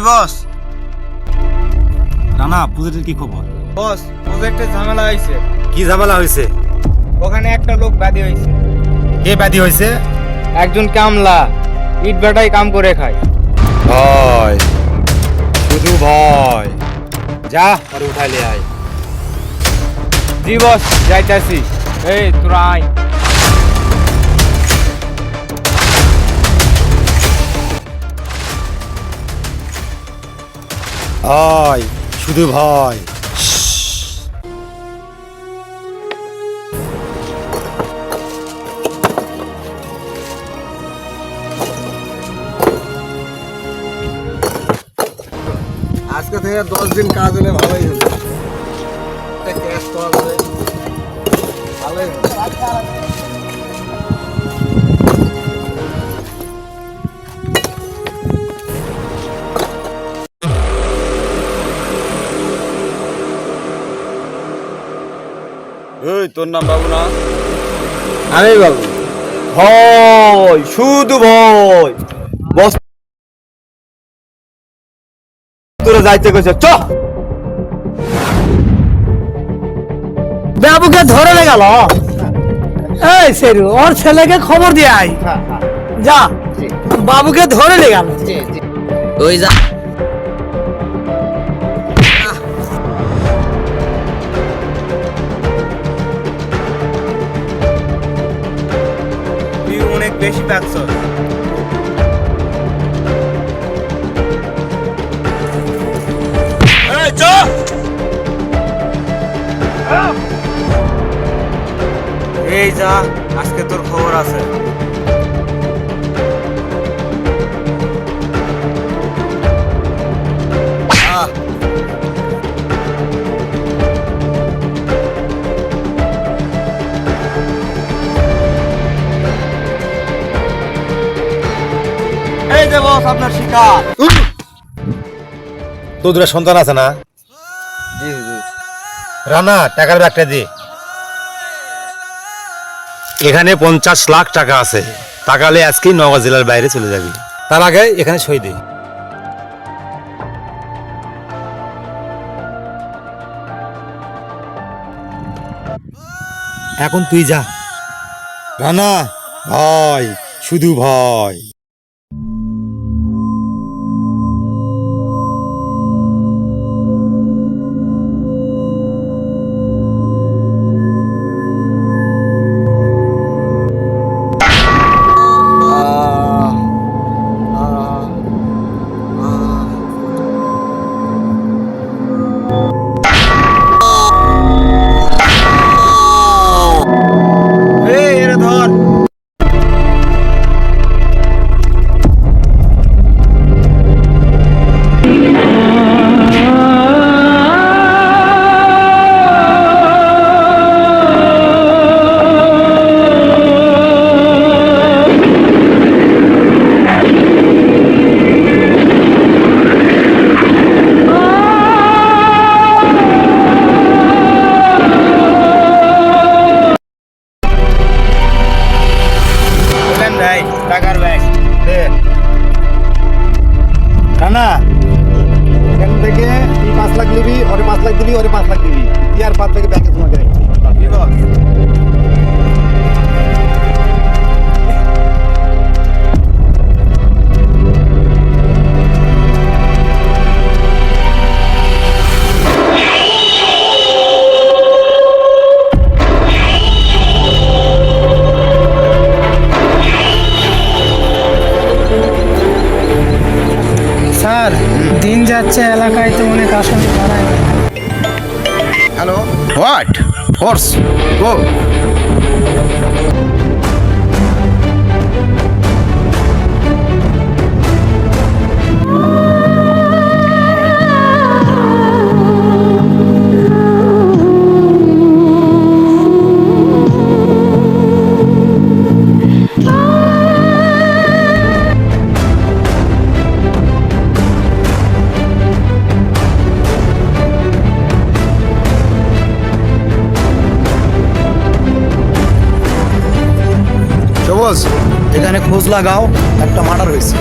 বস। রানা, প্রজেক্টের কি খবর? বস, প্রজেক্টে ঝামেলা হয়েছে। কি ঝামেলা হয়েছে? ওখানে একটা লোক বাদী হয়েছে। কে বাদী হয়েছে? একজন কামলা, ইট ভাটায় কাম করে খায়। ভয়, শুধু ভয়। যা আর উঠাইলে আয়। জি বস, যাইতাছি। এই তোরা আয়। ভয়, শুধু ভয়। আজকে থেকে 10 দিন কাজ হলে ভালোই হবে। একটা ক্যাশ পাওয়া যাবে, ভালোই হবে। এই তোর নাম বাবু না? আমি বাবু, ভয়, শুধু ভয়। বস তোরা যাইতে কইছে, চ। বাবুকে ধরে গেল। এই সেরু, ওর ছেলেকে খবর দিয়ে আয়। যা, বাবুকে ধরে গেল। ওই যা তুই অনেক বেশি পাচ্ছস। এই চ। এই যা, আজকে তোর খবর আছে। এই যে বস, আপনার শিকার। তোর দুটা সন্তান আছে না? জি হুজুর। রানা, টাকার ব্যাগটা দে। এখানে 50 লাখ টাকা আছে। টাকা হলে আজকেই নওগাঁ জেলার বাইরে চলে যাবি। তার আগে এখানে সই দে। এখন তুই যা। রানা, ভয়, শুধু ভয়। এই এরে ধর। বলেন ভাই, টাকার ব্যাগ দে। রানা, এখান থেকে তুই 5 লাখ দিবি, ওরে 5 লাখ দিবি, ওরে 5 লাখ দিবি। তুই আর 5 লাখে ব্যাংকে জমা করে। কি বল? স্যার, দিন যাচ্ছে, এলাকায় তো অনেক আসামি ধরা গেল। Hello, what? ফোর্স, গো। সবুজ, এখানে খোঁজ লাগাও, একটা মার্ডার হয়েছে।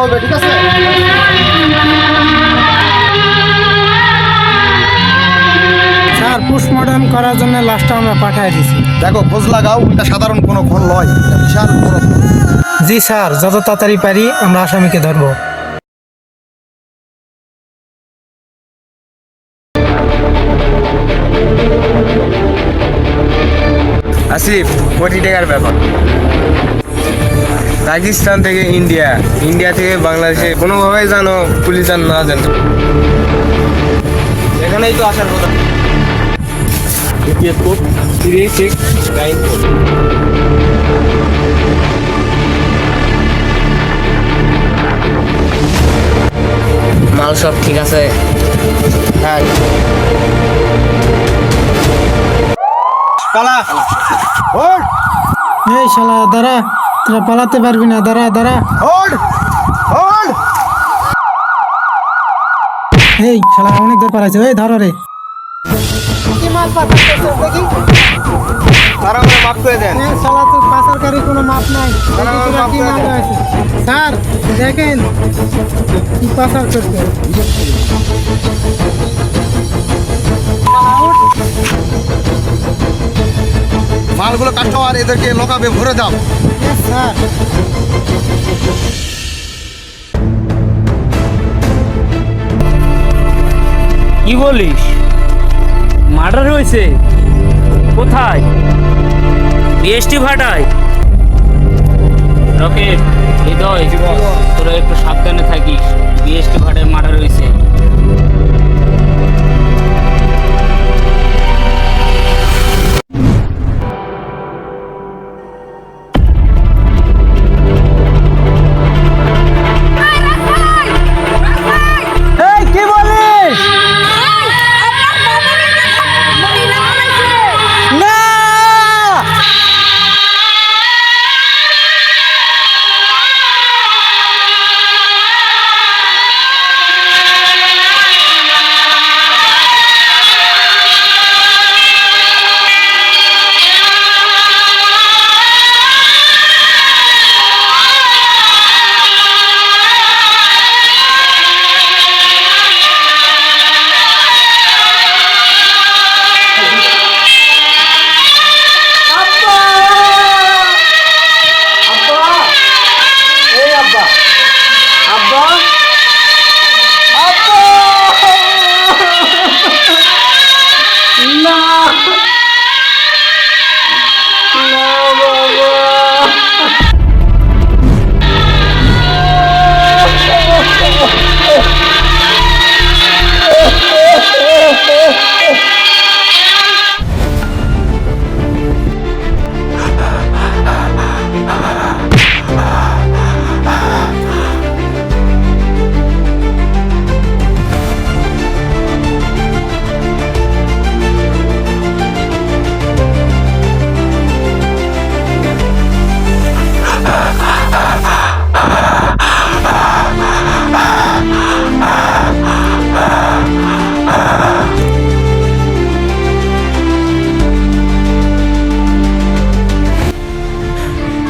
হবে, ঠিক আছে? স্যার পোস্টমর্টম করার জন্য লাশটা আমরা পাঠিয়ে দিছি। দেখো খোঁজ লাগাও, এটা সাধারণ কোনো খুন নয়, এটা বিশাল বড় খুন। জি স্যার, যত তাড়াতাড়ি পারি আমরা আসামিকে ধরবো। আসিফ, কোটি টাকার ব্যাপার। পাকিস্তান থেকে ইন্ডিয়া, ইন্ডিয়া থেকে বাংলাদেশে কোনোভাবে জানো পুলিশ আর না জানো, এখানেই তো আসার কথা। কোড 3694। মাল সব ঠিক আছে? হ্যাঁ, পালা। হোল্ড এই শালা দাঁড়া, তোরা পালাতে পারবি না, দাঁড়া দাঁড়া। Hold hold. এই শালা অনেক দূর পালাইছে, এই ধরো রে। তারা আমাকে মাফ করে দেন। শালা তো পাচারকারী কোনো মাপ নাই। তারা আমাকে মাফ করে দেন। স্যার দেখেন কি পাচার করতে। মালগুলো কাটো আর এদেরকে লোকাবে ভরে দাও। স্যার কি বলিস? মার্ডার হয়েছে? কোথায়? বিএসটি ভাটায়? রকেট, হৃদয়, তোরা একটু সাবধানে থাকিস। বিএসটি ভাটায় মার্ডার হয়েছে। এই কি বলিস? না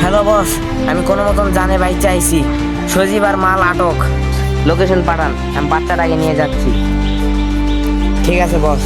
হ্যালো বস, আমি কোনো মতন জানে ভাই চাইছি। সজীব আর মাল আটক। লোকেশন পাঠান, আমি বাচ্চাটাকে নিয়ে যাচ্ছি। ঠিক আছে বস।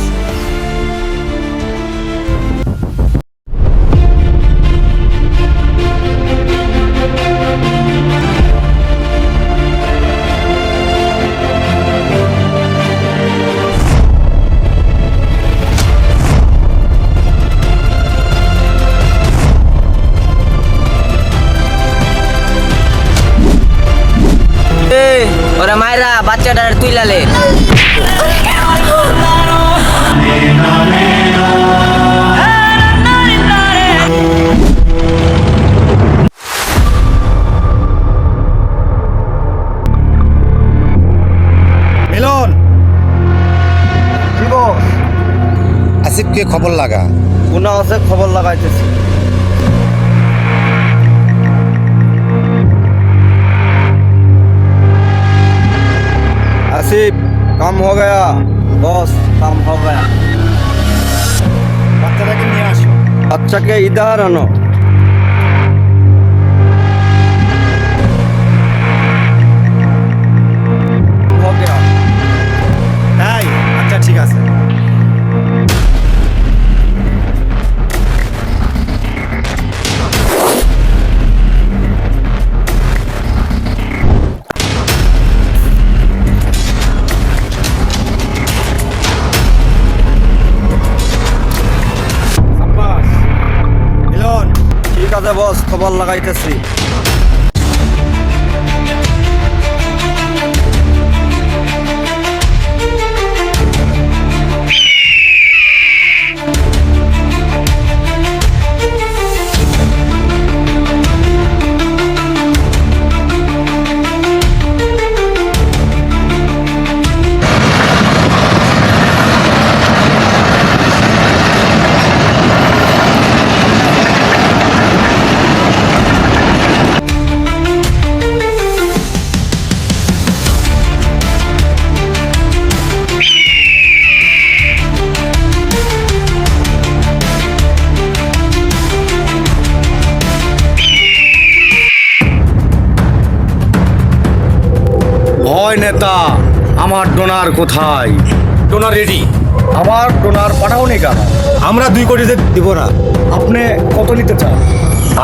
ওরা মায়েরা বাচ্চাটার তুইলালে। মিলন, কি বস? আসিফকে খবর লাগা। গুনা আছে, খবর লাগাইতেছি। आसिफ, काम हो गया बॉस, काम हो गया। বাচ্চাটাকে নিয়ে আসো। अच्छा के इधर आनो। দে বস, খবর লাগাইতেছি। ভয় নেতা, আমার ডোনার কোথায়? Donor ready. আমার ডোনার পাঠাওনি কেন? আমরা 2 কোটিতে দিব না। আপনি কত নিতে চান?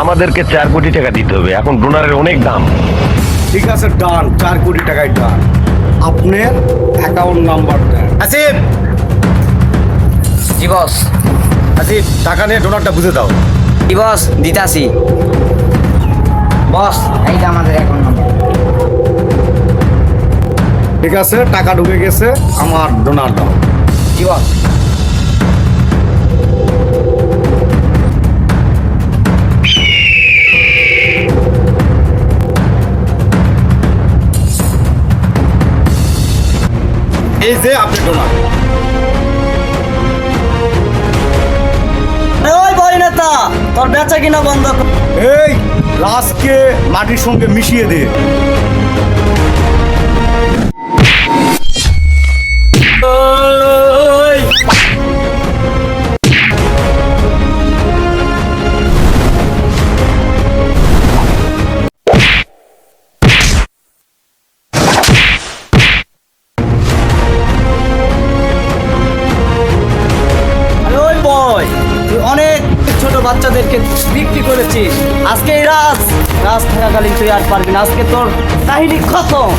আমাদেরকে 4 কোটি টাকা দিতে হবে, এখন ডোনারের অনেক দাম। ঠিক আছে, ডান, 4 কোটি টাকায় ডান। আপনার অ্যাকাউন্ট নাম্বার দেন। আসিফ, জি বস। আসিফ টাকা নিয়ে ডোনারটা বুঝে দাও। জি বস, দিতাছি। বস, এই যে আমাদের অ্যাকাউন্ট নাম্বার। ঠিক আছে, টাকা ঢুকে গেছে, আমার ডোনার দাও। জি বস। এই যে আপনি ডোনার। ওই ভয় নেতা, তোর বেচা কিনা বন্ধ কর। এই লাশকে মাটির সঙ্গে মিশিয়ে দে। আরে ওই বয়, তুই অনেক ছোট বাচ্চাদেরকে বিক্রি করেছিস। আজকে এই রাজ থাকাকালীন তুই আর পারবি না। আজকে তোর কাহিনী খতম।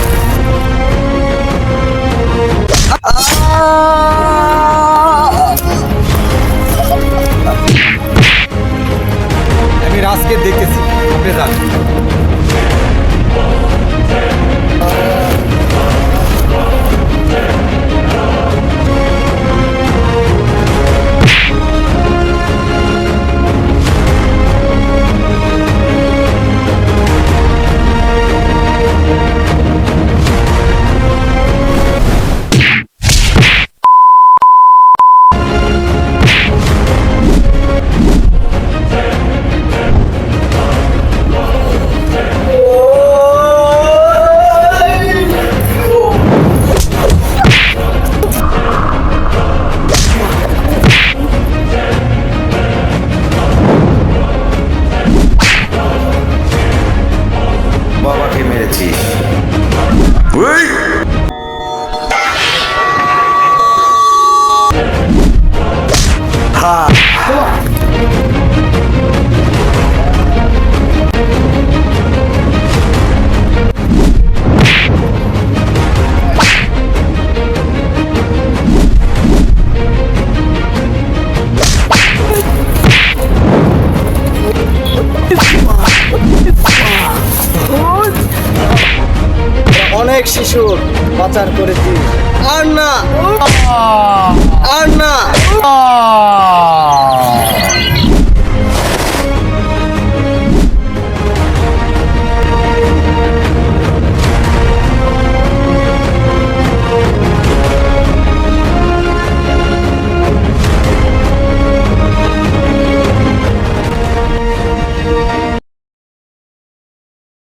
আমি রাজকে দেখতেছি, আপনি যান। বাবাকে মেরেছিস। অনেক শিশুর পাচার করেছিস। আর না, আর না।